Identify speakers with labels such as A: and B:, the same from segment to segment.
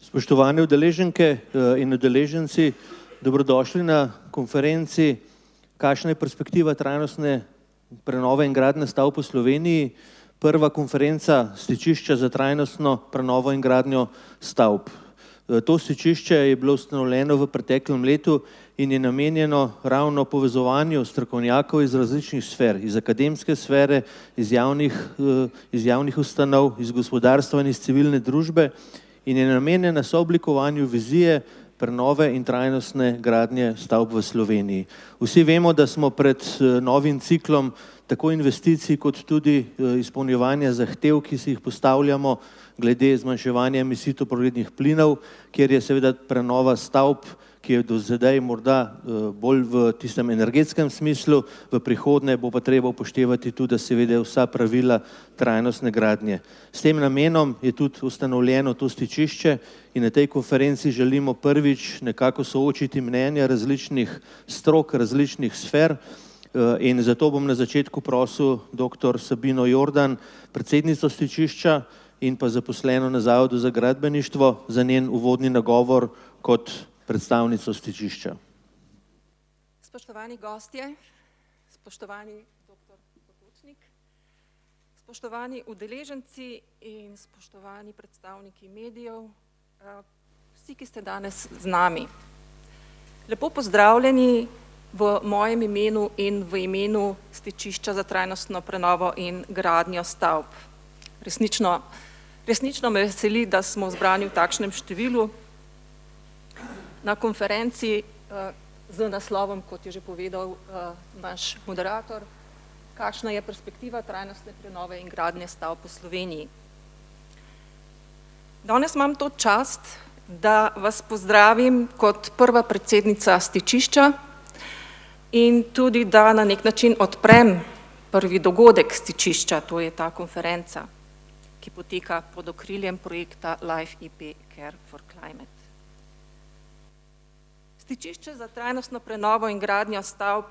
A: Spoštovane udeleženke in udeleženci, dobrodošli na konferenci Kakšna je perspektiva trajnostne prenove in gradnje stavb po Sloveniji. Prva konferenca stičišča za trajnostno prenovo in gradnjo stavb. To stičišče je bilo ustanovljeno v preteklem letu in je namenjeno ravno povezovanju strokovnjakov iz različnih sfer, iz akademske sfere, iz javnih ustanov, iz gospodarstva in iz civilne družbe in je namenjena sooblikovanju vizije prenove in trajnostne gradnje stavb v Sloveniji. Vsi vemo, da smo pred novim ciklom tako investicij kot tudi izpolnjevanja zahtev, ki si jih postavljamo glede zmanjševanja emisij toplogrednih plinov, kjer je seveda prenova stavb, ki je do zdaj morda bolj v tistem energetskem smislu, v prihodnje bo pa treba upoštevati tudi, da se vedejo vsa pravila trajnostne gradnje. S tem namenom je tudi ustanovljeno to stičišče in na tej konferenci želimo prvič nekako soočiti mnenja različnih strok, različnih sfer in zato bom na začetku prosil dr. Sabino Jordan, predsednico stičišča in pa zaposleno na Zavodu za gradbeništvo, za njen uvodni nagovor kot predstavnico stičišča.
B: Spoštovani gostje, spoštovani dr. Potočnik, spoštovani udeleženci in spoštovani predstavniki medijev, vsi, ki ste danes z nami. Lepo pozdravljeni v mojem imenu in v imenu stičišča za trajnostno prenovo in gradnjo stavb. Resnično me veseli, da smo zbrani v takšnem številu na konferenci z naslovom, kot je že povedal naš moderator, kakšna je perspektiva trajnostne prenove in gradnje stavb po Sloveniji. Danes imam to čast, da vas pozdravim kot prva predsednica stičišča in tudi, da na nek način odprem prvi dogodek stičišča, to je ta konferenca, ki poteka pod okriljem projekta Life IP Care for Climate. Stičišče za trajnostno prenovo in gradnjo stavb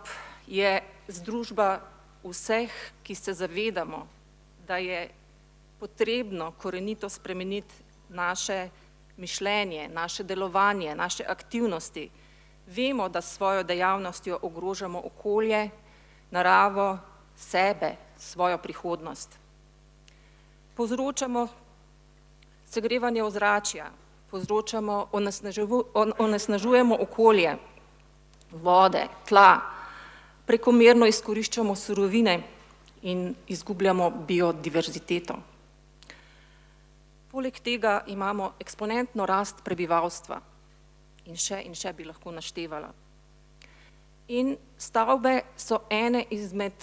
B: je združba vseh, ki se zavedamo, da je potrebno korenito spremeniti naše mišljenje, naše delovanje, naše aktivnosti. Vemo, da s svojo dejavnostjo ogrožamo okolje, naravo, sebe, svojo prihodnost. Povzročamo segrevanje ozračja, onesnažujemo okolje, vode, tla, prekomerno izkoriščamo surovine in izgubljamo biodiverziteto. Poleg tega imamo eksponentno rast prebivalstva in še bi lahko naštevala. In stavbe so ene izmed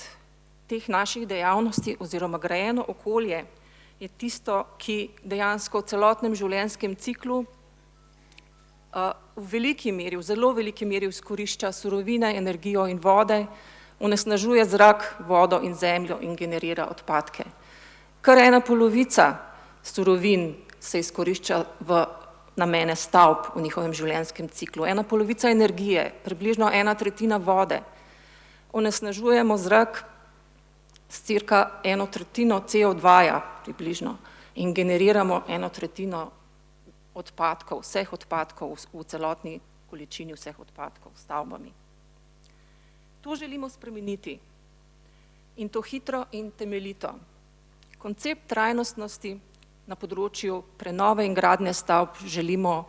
B: teh naših dejavnosti oziroma grajeno okolje je tisto, ki dejansko v celotnem življenjskem ciklu v veliki meri, v zelo veliki meri izkorišča surovine, energijo in vode, onesnažuje zrak, vodo in zemljo in generira odpadke. Kar ena polovica surovin se izkorišča v namene stavb v njihovem življenjskem ciklu. Ena polovica energije, približno 1/3 vode. Onesnažujemo zrak s cirka 1/3 CO2 približno in generiramo 1/3 odpadkov, vseh odpadkov v celotni količini vseh odpadkov s stavbami. To želimo spremeniti in to hitro in temeljito. Koncept trajnostnosti na področju prenove in gradnje stavb želimo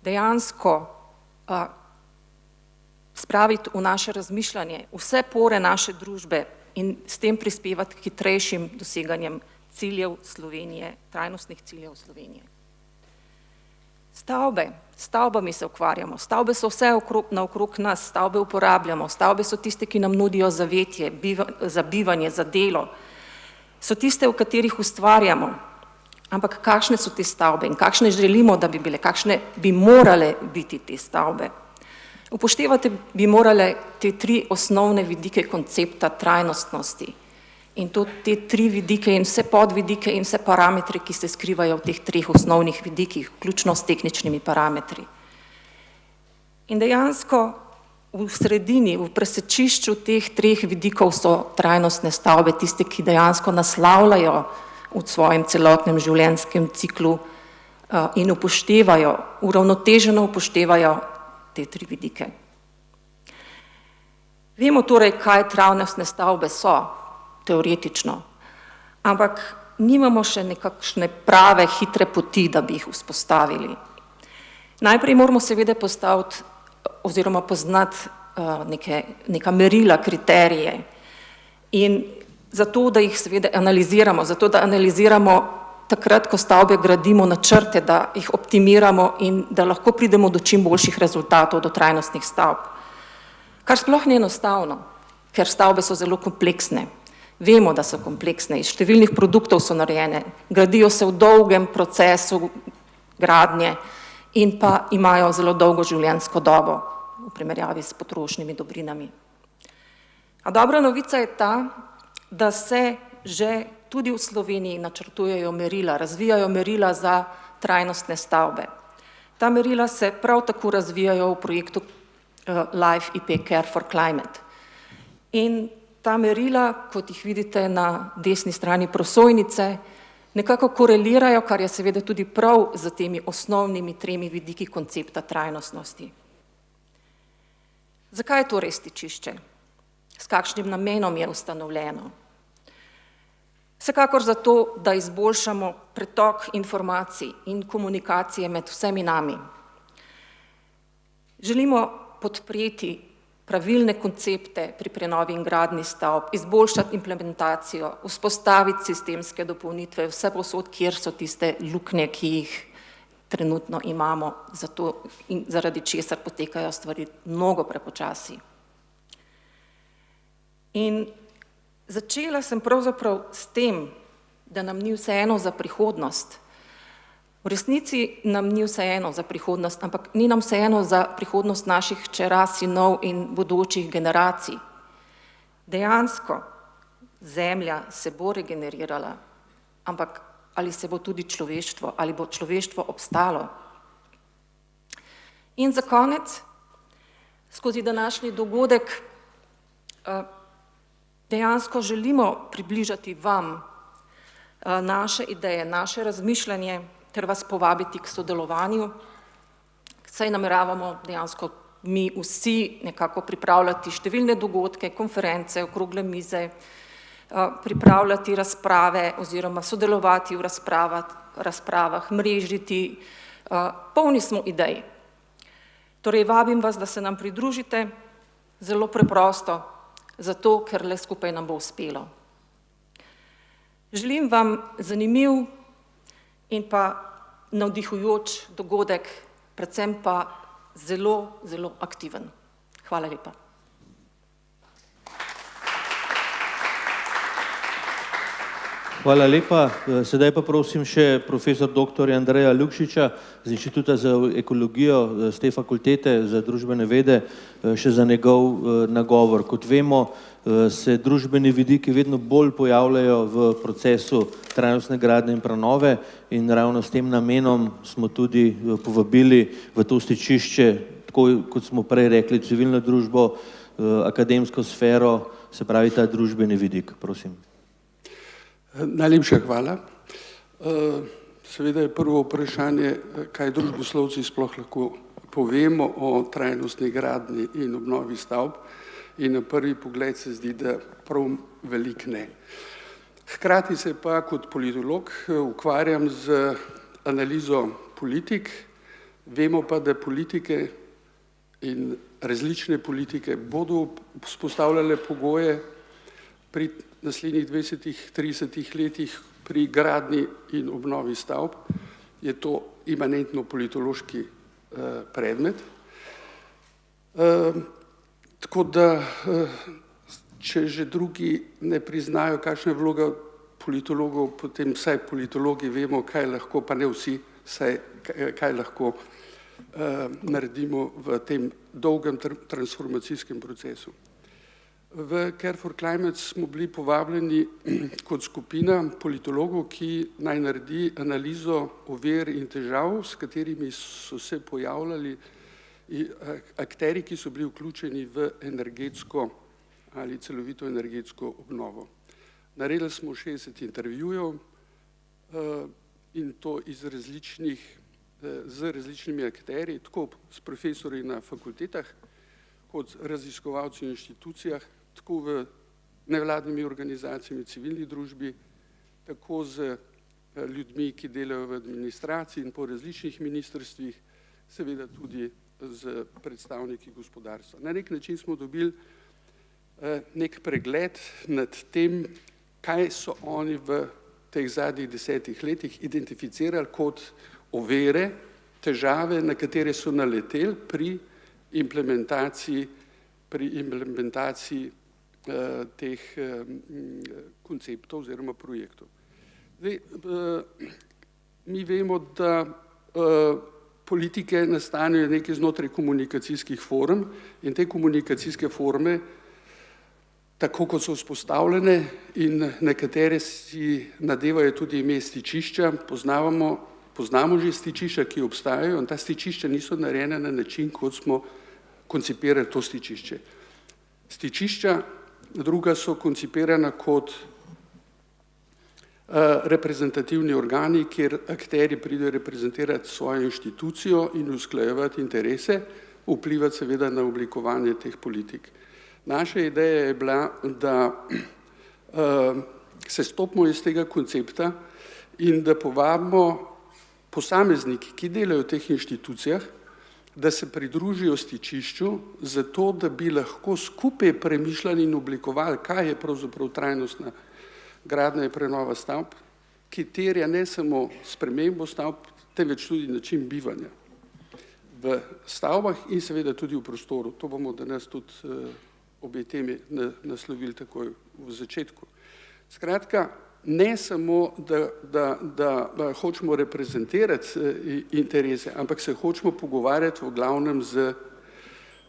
B: dejansko spraviti v naše razmišljanje, vse pore naše družbe in s tem prispevati k hitrejšim doseganjem ciljev Slovenije, trajnostnih ciljev Slovenije. Stavbami se ukvarjamo, stavbe so vse naokrog nas, stavbe uporabljamo, stavbe so tiste, ki nam nudijo zavetje, za bivanje, za delo, so tiste, v katerih ustvarjamo, ampak kakšne so te stavbe in kakšne želimo, da bi bile, kakšne bi morale biti te stavbe. Upoštevati bi morale te 3 osnovne vidike koncepta trajnostnosti in to te 3 vidike in vse podvidike in vse parametre, ki se skrivajo v teh 3 osnovnih vidikih, vključno s tehničnimi parametri. In dejansko v sredini, v presečišču teh 3 vidikov so trajnostne stavbe, tiste, ki dejansko naslavljajo v svojem celotnem življenjskem ciklu in upoštevajo, uravnoteženo upoštevajo te tri vidike. Vemo torej, kaj trajnostne stavbe so, teoretično, ampak nimamo še nekakšne prave, hitre poti, da bi jih vzpostavili. Najprej moramo seveda postaviti oziroma poznati neka merila, kriterije in zato, da jih seveda analiziramo, zato, da analiziramo takrat, ko stavbe gradimo načrte, da jih optimiramo in da lahko pridemo do čim boljših rezultatov, do trajnostnih stavb. Kar sploh ni enostavno, ker stavbe so zelo kompleksne. Vemo, da so kompleksne, iz številnih produktov so narejene, gradijo se v dolgem procesu gradnje in pa imajo zelo dolgo življenjsko dobo v primerjavi s potrošnimi dobrinami. A dobra novica je ta, da se že tudi v Sloveniji načrtujejo merila, razvijajo merila za trajnostne stavbe. Ta merila se prav tako razvijajo v projektu Life IP Care for Climate. In ta merila, kot jih vidite na desni strani prosojnice, nekako korelirajo, kar je seveda tudi prav za temi osnovnimi tremi vidiki koncepta trajnostnosti. Zakaj je torej stičišče? S kakšnim namenom je ustanovljeno? Vsekakor zato, da izboljšamo pretok informacij in komunikacije med vsemi nami. Želimo podpreti pravilne koncepte pri prenovi in gradnji stavb, izboljšati implementacijo, vzpostaviti sistemske dopolnitve vse povsod, kjer so tiste luknje, ki jih trenutno imamo, zato in zaradi česar potekajo stvari mnogo prepočasi. In začela sem pravzaprav s tem, da nam ni vseeno za prihodnost. V resnici nam ni vseeno za prihodnost, ampak ni nam vseeno za prihodnost naših hčera, sinov in bodočih generacij. Dejansko Zemlja se bo regenerirala, ampak ali se bo tudi človeštvo, ali bo človeštvo obstalo. In za konec, skozi današnji dogodek, dejansko želimo približati vam naše ideje, naše razmišljanje, ter vas povabiti k sodelovanju, saj nameravamo dejansko mi vsi nekako pripravljati številne dogodke, konference, okrogle mize, pripravljati razprave oziroma sodelovati v razpravah, mrežiti, polni smo idej. Torej, vabim vas, da se nam pridružite, zelo preprosto, zato, ker le skupaj nam bo uspelo. Želim vam zanimiv in pa navdihujoč dogodek, predvsem pa zelo, zelo aktiven. Hvala lepa.
A: Hvala lepa. Sedaj pa prosim še profesor dr. Andreja Lukšiča z Inštituta za ekologijo z te fakultete za družbene vede še za njegov nagovor. Kot vemo, se družbeni vidiki vedno bolj pojavljajo v procesu trajnostne gradnje in prenove in ravno s tem namenom smo tudi povabili v to stičišče, tako kot smo prej rekli, civilno družbo, akademsko sfero, se pravi ta družbeni vidik. Prosim.
C: Najlepša hvala. Seveda je prvo vprašanje, kaj družboslovci sploh lahko povemo o trajnostni gradnji in obnovi stavb. In na prvi pogled se zdi, da prav veliko ne. Hkrati se pa kot politolog ukvarjam z analizo politik. Vemo pa, da politike in različne politike bodo vzpostavljale pogoje pri naslednjih 20-30 letih pri gradnji in obnovi stavb. Je to imanentno politološki predmet. Tako da, če že drugi ne priznajo, kakšna je vloga politologov, potem vsaj politologi vemo, kaj lahko, pa ne vsi, kaj lahko naredimo v tem dolgem transformacijskem procesu. V Care for Climate smo bili povabljeni kot skupina politologov, ki naj naredi analizo ovir in težav, s katerimi so se pojavljali akteri, ki so bili vključeni v energetsko ali celovito energetsko obnovo. Naredili smo 60 intervjujev in to iz različnih z različnimi akterji, tako s profesorji na fakultetah, kot raziskovalci v inštitucijah, tako v nevladnimi organizacijami, civilni družbi, tako z ljudmi, ki delajo v administraciji in po različnih ministrstvih, seveda tudi z predstavniki gospodarstva. Na nek način smo dobili nek pregled nad tem, kaj so oni v teh zadnjih 10 letih identificirali kot ovire, težave, na katere so naleteli pri implementaciji teh konceptov oziroma projektov. Zdaj, mi vemo, da politike nastanejo nekaj znotraj komunikacijskih form in te komunikacijske forme, tako kot so vzpostavljene in nekatere si nadevajo tudi ime stičišča, poznamo že stičišča, ki obstajajo, in ta stičišča niso narejena na način, kot smo koncipirali to stičišče. Stičišča druga so koncipirana kot reprezentativni organi, kjer akterji pridejo reprezentirati svojo inštitucijo in usklajevati interese, vplivati seveda na oblikovanje teh politik. Naša ideja je bila, da se stopimo iz tega koncepta in da povabimo posamezniki, ki delajo v teh inštitucijah, da se pridružijo stičišču, zato da bi lahko skupaj premišljali in oblikovali, kaj je pravzaprav trajnostna gradnja in prenova stavb, ki terja ne samo spremembo stavb, temveč tudi način bivanja v stavbah in seveda tudi v prostoru. To bomo danes tudi obe temi naslovili takoj v začetku. Skratka, ne samo, da hočemo reprezentirati interese, ampak se hočemo pogovarjati v glavnem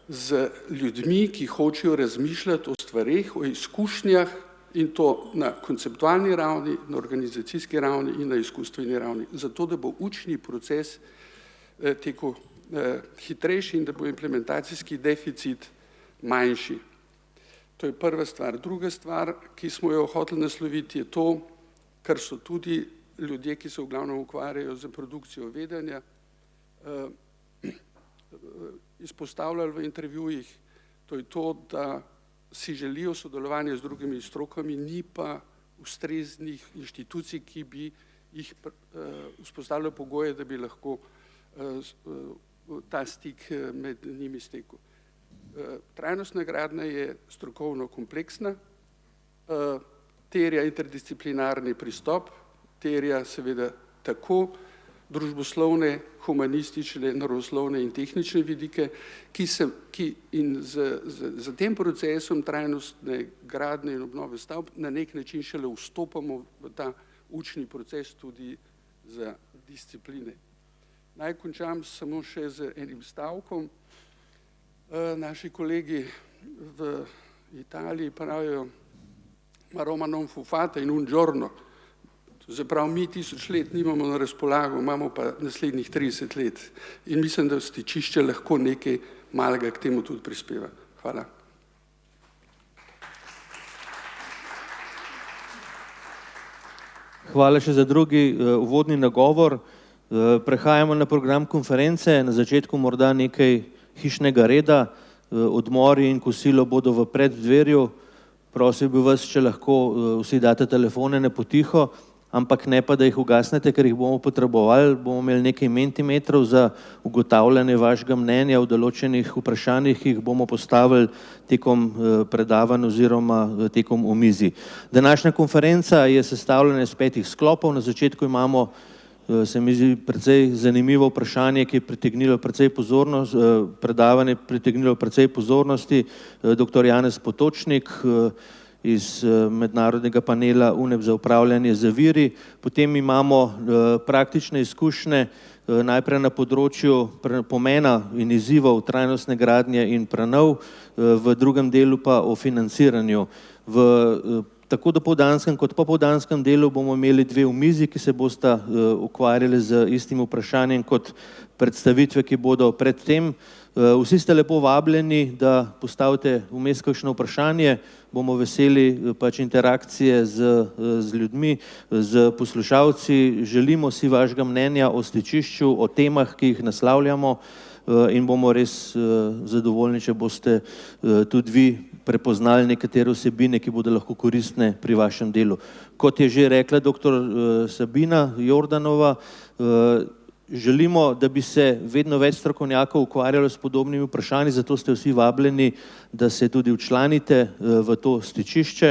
C: z ljudmi, ki hočejo razmišljati o stvareh, o izkušnjah, in to na konceptualni ravni, na organizacijski ravni in na izkustveni ravni, zato da bo učni proces tekel hitrejši in da bo implementacijski deficit manjši. To je prva stvar. Druga stvar, ki smo jo hoteli nasloviti, je to, kar so tudi ljudje, ki se v glavnem ukvarjajo z produkcijo vedenja, izpostavljali v intervjujih, to je to, da si želijo sodelovanje z drugimi strokami, ni pa ustreznih inštitucij, ki bi jih vzpostavljali pogoje, da bi lahko ta stik med njimi stekel. Trajnostna gradnja je strokovno kompleksna, terja interdisciplinarni pristop, terja seveda tako družboslovne, humanistične, naravoslovne in tehnične vidike, ki in z tem procesom trajnostne gradnje in obnove stavb na nek način šele vstopamo v ta učni proces tudi za discipline. Naj končam samo še z enim stavkom. Naši kolegi v Italiji pravijo ma Roma non fu fatta in un giorno. Zaprav mi 1000 let nimamo na razpolago, imamo pa naslednjih 30 let. In mislim, da stičišče lahko nekaj malega k temu tudi prispeva. Hvala.
A: Hvala še za drugi uvodni nagovor. Prehajamo na program konference. Na začetku morda nekaj hišnega reda. Odmori in kosilo bodo v preddverju. Prosil bi vas, če lahko vsi date telefone na potiho, ampak ne pa, da jih ugasnete, ker jih bomo potrebovali. Bomo imeli nekaj mentimetrov za ugotavljanje vašega mnenja v določenih vprašanjih, ki jih bomo postavili tekom predavanj oziroma tekom omizij. Današnja konferenca je sestavljena iz 5 sklopov. Na začetku imamo, se mi zdi, precej zanimivo vprašanje, ki je pritegnilo precej pozornosti, predavanje pritegnilo precej pozornosti, dr. Janez Potočnik iz mednarodnega panela UNEP za upravljanje z viri. Potem imamo praktične izkušnje, najprej na področju pomena in izzivov trajnostne gradnje in prenov, v drugem delu pa o financiranju. V tako dopoldanskem kot popoldanskem delu bomo imeli 2 omizji, ki se bosta ukvarjali z istim vprašanjem kot predstavitve, ki bodo predtem. Vsi ste lepo vabljeni, da postavite vmes kakšno vprašanje, bomo veseli pač interakcije z ljudmi, z poslušalci, želimo si vašega mnenja o stičišču, o temah, ki jih naslavljamo in bomo res zadovoljni, če boste tudi vi prepoznali nekatere vsebine, ki bodo lahko koristne pri vašem delu. Kot je že rekla dr. Sabina Jordanova, želimo, da bi se vedno več strokovnjakov ukvarjalo s podobnimi vprašanji, zato ste vsi vabljeni, da se tudi včlanite v to stičišče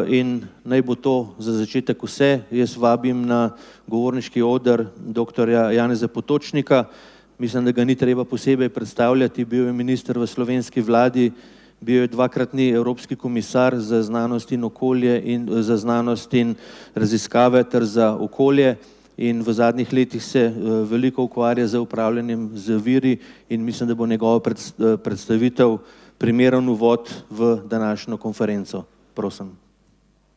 A: in naj bo to za začetek vse. Jaz vabim na govorniški oder dr. Janeza Potočnika, mislim, da ga ni treba posebej predstavljati, bil je minister v slovenski vladi, bil je dvakratni evropski komisar za znanost in okolje in za znanost in raziskave ter za okolje. In v zadnjih letih se veliko ukvarja z upravljanjem z viri in mislim, da bo njegova predstavitev primeren uvod v današnjo konferenco. Prosim.